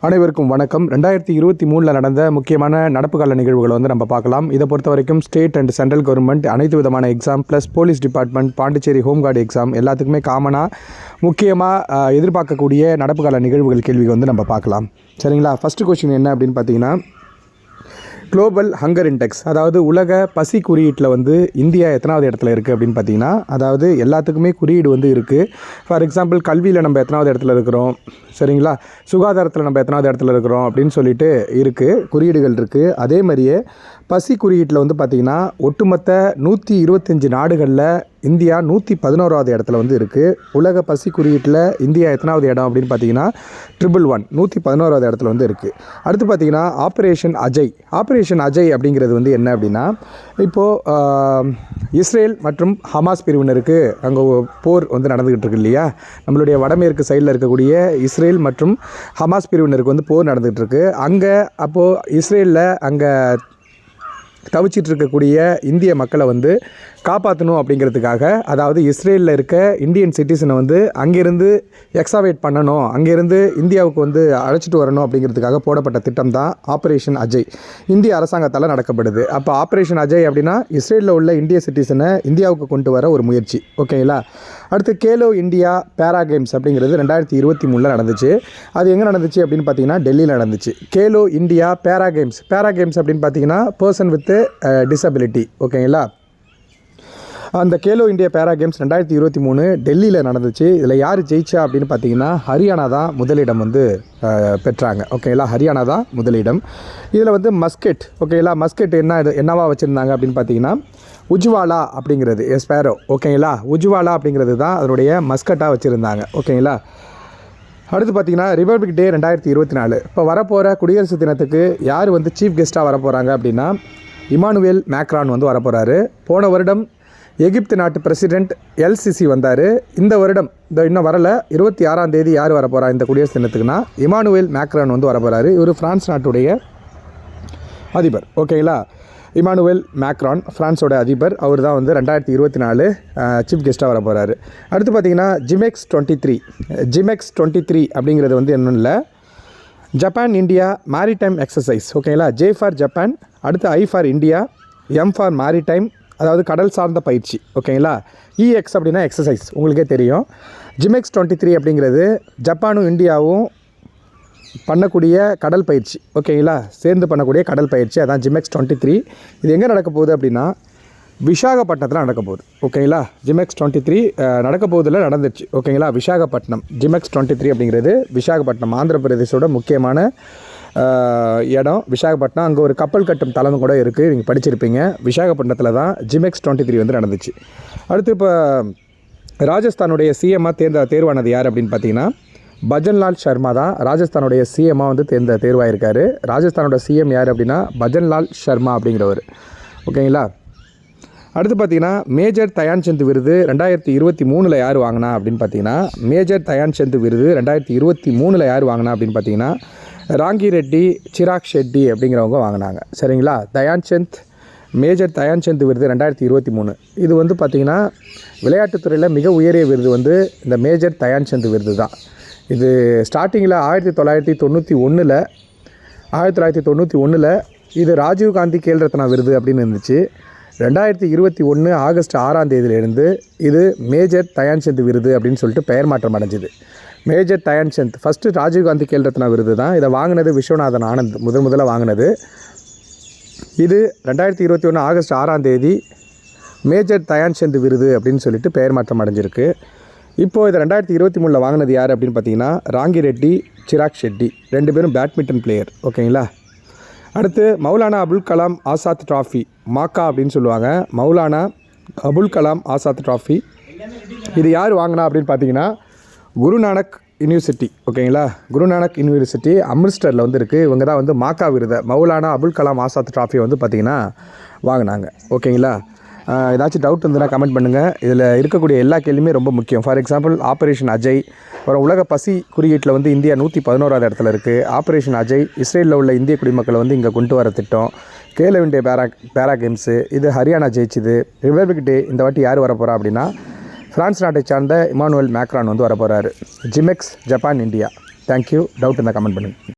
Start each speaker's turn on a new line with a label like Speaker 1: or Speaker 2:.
Speaker 1: அனைவருக்கும் வணக்கம். 2023 நடந்த முக்கியமான நடப்பு கால நிகழ்வுகளை நம்ம பார்க்கலாம். இதை பொறுத்த வரைக்கும் ஸ்டேட் அண்ட் சென்ட்ரல் கவர்மெண்ட் அனைத்து விதமான exam plus police department, Pondicherry home card exam எல்லாத்துக்குமே காமனாக முக்கியமாக எதிர்பார்க்கக்கூடிய நடப்பு கால நிகழ்வுகள் கேள்விகள் நம்ம பார்க்கலாம். சரிங்களா? ஃபஸ்ட்டு கொஸ்டின் என்ன அப்படின்னு பார்த்தீங்கன்னா, குளோபல் ஹங்கர் இண்டெக்ஸ், அதாவது உலக பசி குறியீட்டில் இந்தியா எத்தனாவது இடத்துல இருக்குது அப்படின்னு பார்த்தீங்கன்னா, அதாவது எல்லாத்துக்குமே குறியீடு இருக்குது. ஃபார் எக்ஸாம்பிள் கல்வியில் நம்ம எத்தனாவது இடத்துல இருக்கிறோம், சரிங்களா, சுகாதாரத்தில் நம்ம எத்தனாவது இடத்துல இருக்கிறோம் அப்படின்னு சொல்லிட்டு இருக்குது, குறியீடுகள் இருக்குது. அதே மாதிரியே பசி குறியீட்டில் பார்த்திங்கன்னா ஒட்டுமொத்த 125 நாடுகளில் இந்தியா 111வது இடத்துல இருக்குது. உலக பசி குறியீட்டில் இந்தியா எத்தனாவது இடம் அப்படின்னு பார்த்தீங்கன்னா 111 111வது இடத்துல இருக்குது. அடுத்து பார்த்திங்கன்னா ஆப்ரேஷன் அஜய் அப்படிங்கிறது என்ன அப்படின்னா, இப்போது இஸ்ரேல் மற்றும் ஹமாஸ் பிரிவினருக்கு அங்கே போர் நடந்துக்கிட்டு இருக்கு இல்லையா, நம்மளுடைய வடமேற்கு சைடில் இருக்கக்கூடிய இஸ்ரேல் மற்றும் ஹமாஸ் பிரிவினருக்கு போர் நடந்துகிட்டு இருக்கு. அங்கே அப்போது இஸ்ரேலில் அங்கே தவிச்சிட்டு இருக்கக்கூடிய இந்திய மக்களை காப்பாற்றணும் அப்படிங்கிறதுக்காக, அதாவது இஸ்ரேலில் இருக்க இந்தியன் சிட்டிசனை அங்கேருந்து எக்ஸாவேட் பண்ணணும், அங்கேருந்து இந்தியாவுக்கு அழைச்சிட்டு வரணும் அப்படிங்கிறதுக்காக போடப்பட்ட திட்டம் தான் ஆப்ரேஷன் அஜய். இந்திய அரசாங்கத்தால் நடக்கப்படுது. அப்போ ஆப்ரேஷன் அஜய் அப்படின்னா இஸ்ரேலில் உள்ள இந்திய சிட்டிசனை இந்தியாவுக்கு கொண்டு வர ஒரு முயற்சி. ஓகேங்களா? அடுத்து கேலோ இந்தியா பேரா கேம்ஸ் அப்படிங்கிறது 2023 நடந்துச்சு. அது எங்கே நடந்துச்சு அப்படின்னு பார்த்தீங்கன்னா டெல்லியில் நடந்துச்சு. கேலோ இந்தியா பேரா கேம்ஸ் அப்படின்னு பார்த்தீங்கன்னா பர்சன் வித் டிசபிலிட்டி. ஓகேங்களா? அந்த கேலோ இந்தியா பேரா கேம்ஸ் 2023 டெல்லியில் நடந்துச்சு. இதில் யார் ஜெயிச்சா அப்படின்னு பார்த்தீங்கன்னா ஹரியானா தான் முதலிடம் பெற்றாங்க. ஓகேங்களா? ஹரியானா தான் முதலிடம். இதில் மஸ்கெட். ஓகேங்களா? மஸ்கெட் என்னவா வச்சுருந்தாங்க அப்படின்னு பார்த்தீங்கன்னா உஜ்வாலா அப்படிங்கிறது ஸ்பேரோ. ஓகேங்களா? உஜ்வாலா அப்படிங்கிறது தான் அதனுடைய மஸ்கட்டாக வச்சுருந்தாங்க. ஓகேங்களா? அடுத்து பார்த்திங்கன்னா ரிபப்ளிக் டே 2024. இப்போ வரப்போகிற குடியரசு தினத்துக்கு யார் சீஃப் கெஸ்ட்டாக வரப்போகிறாங்க அப்படின்னா இமானுவேல் மேக்ரான் வரப்போகிறாரு. போன வருடம் எகிப்து நாட்டு பிரசிடெண்ட் எல்சிசி வந்தார். இந்த வருடம் இன்னும் வரலை, 26ஆம் தேதி யார் வரப்போகிறா இந்த குடியரசு தினத்துக்குன்னா இமானுவேல் மேக்ரான் வரப்போகிறாரு. இவர் ஃப்ரான்ஸ் நாட்டுடைய அதிபர். ஓகேங்களா? இமானுவேல் மேக்ரான் ஃப்ரான்ஸோட அதிபர். அவர் தான் 2024 சீஃப் கெஸ்ட்டாக வர போகிறாரு. அடுத்து பார்த்திங்கன்னா ஜிமெக்ஸ் 23 அப்படிங்கிறது என்னும் இல்லை, ஜப்பான் இந்தியா மேரிடைம் எக்ஸசைஸ். ஓகேங்களா? ஜே ஃபார் ஜப்பான், அடுத்து I for India, M for maritime, அதாவது கடல் சார்ந்த பயிற்சி. ஓகேங்களா? இஎக்ஸ் அப்படின்னா எக்ஸசைஸ், உங்களுக்கே தெரியும். ஜிமெக்ஸ் 23 அப்படிங்கிறது ஜப்பானும் இந்தியாவும் பண்ணக்கூடிய கடல் பயிற்சி. ஓகேங்களா? சேர்ந்து பண்ணக்கூடிய கடல் பயிற்சி, அதான் ஜிமெக்ஸ் 23. இது எங்கே நடக்க போகுது அப்படின்னா விசாகப்பட்டினத்தில் நடக்க போகுது. ஓகேங்களா? ஜிமெக்ஸ் 23 நடக்க போகுதில் நடந்துச்சு. ஓகேங்களா? விசாகப்பட்டினம் ஜிமெக்ஸ் 23 அப்படிங்கிறது விசாகப்பட்டினம் ஆந்திர பிரதேசோட முக்கியமான இடம் விசாகப்பட்டினம். அங்கே ஒரு கப்பல் கட்டும் தளம் கூட இருக்குது, நீங்கள் படிச்சிருப்பீங்க. விசாகப்பட்டினத்தில் தான் ஜிமெக்ஸ் 23 நடந்துச்சு. அடுத்து இப்போ ராஜஸ்தானுடைய சிஎம்மாக தேர்வானது யார் அப்படின்னு பார்த்தீங்கன்னா பஜன்லால் சர்மா தான் ராஜஸ்தானுடைய சிஎம்மாக தேர்வாயிருக்காரு. ராஜஸ்தானோட சிஎம் யார் அப்படின்னா பஜன்லால் சர்மா அப்படிங்கிறவர். ஓகேங்களா? அடுத்து பார்த்தீங்கன்னா மேஜர் தயான்சந்த் விருது 2023 யார் வாங்கினா அப்படின்னு பார்த்தீங்கன்னா மேஜர் தயான்சந்த் விருது 2023 யார் வாங்கினா அப்படின்னு பார்த்தீங்கன்னா ராங்கி ரெட்டி சிராக் ஷெட்டி அப்படிங்கிறவங்க வாங்கினாங்க. சரிங்களா? மேஜர் தயான்சந்த் விருது 2023. இது பார்த்திங்கன்னா விளையாட்டுத்துறையில் மிக உயரிய விருது இந்த மேஜர் தயான்சந்த் விருது தான். இது ஸ்டார்டிங்கில் 1991 இது ராஜீவ்காந்தி கேல் ரத்னா விருது அப்படின்னு இருந்துச்சு. 2021 ஆகஸ்ட் 6ஆம் தேதியிலிருந்து இது மேஜர் தயான்சந்த் விருது அப்படின்னு சொல்லிட்டு பெயர் மாற்றம் அடைஞ்சிது. மேஜர் தயான்சந்த் ஃபஸ்ட்டு ராஜீவ்காந்தி கேல் ரத்னா விருது தான். இதை வாங்கினது விஸ்வநாதன் ஆனந்த் முதல்ல வாங்கினது. இது 2021 ஆகஸ்ட் 6ஆம் தேதி மேஜர் தயான்சந்த் விருது அப்படின்னு சொல்லிட்டு பெயர் மாற்றம் அடைஞ்சிருக்கு. இப்போது இதை 2023 வாங்கினது யார் அப்படின்னு பார்த்தீங்கன்னா ராங்கி ரெட்டி சிராக் ஷெட்டி, 2 பேரும் பேட்மிண்டன் பிளேயர். ஓகேங்களா? அடுத்து மௌலானா அபுல் கலாம் ஆசாத் ட்ராஃபி, மாக்கா அப்படின்னு சொல்லுவாங்க. மௌலானா அபுல் கலாம் ஆசாத் ட்ராஃபி இது யார் வாங்கினா அப்படின்னு பார்த்தீங்கன்னா குருநானக் யூனிவர்சிட்டி. ஓகேங்களா? குருநானக் யூனிவர்சிட்டி அம்ரிஸ்டரில் இருக்குது. இவங்க தான் மாக்கா விருதை மௌலானா அபுல் கலாம் ஆசாத் ட்ராஃபி பார்த்திங்கன்னா வாங்கினாங்க. ஓகேங்களா? ஏதாச்சும் டவுட் இருந்ததுன்னா கமெண்ட் பண்ணுங்கள். இதில் இருக்கக்கூடிய எல்லா கேள்வியுமே ரொம்ப முக்கியம். ஃபார் எக்ஸாம்பிள் ஆப்ரேஷன் அஜய், அப்புறம் உலக பசி குறியீட்டில் இந்தியா 111வது இடத்துல இருக்குது. ஆப்ரேஷன் அஜய் இஸ்ரேலில் உள்ள இந்திய குடிமக்களை இங்கே கொண்டு வர திட்டம். கேலோ இந்தியா பேரா கேம்ஸு இது ஹரியானா ஜெயிச்சுது. ரிபப்ளிக் டே இந்த வாட்டி யார் வரப்போகிறா அப்படின்னா ஃப்ரான்ஸ் நாட்டை சார்ந்த இமானுவேல் மேக்ரான் வரப்போகிறாரு. JIMEX Japan India. Thank you. Doubt இருந்தால் கமெண்ட் பண்ணுங்கள்.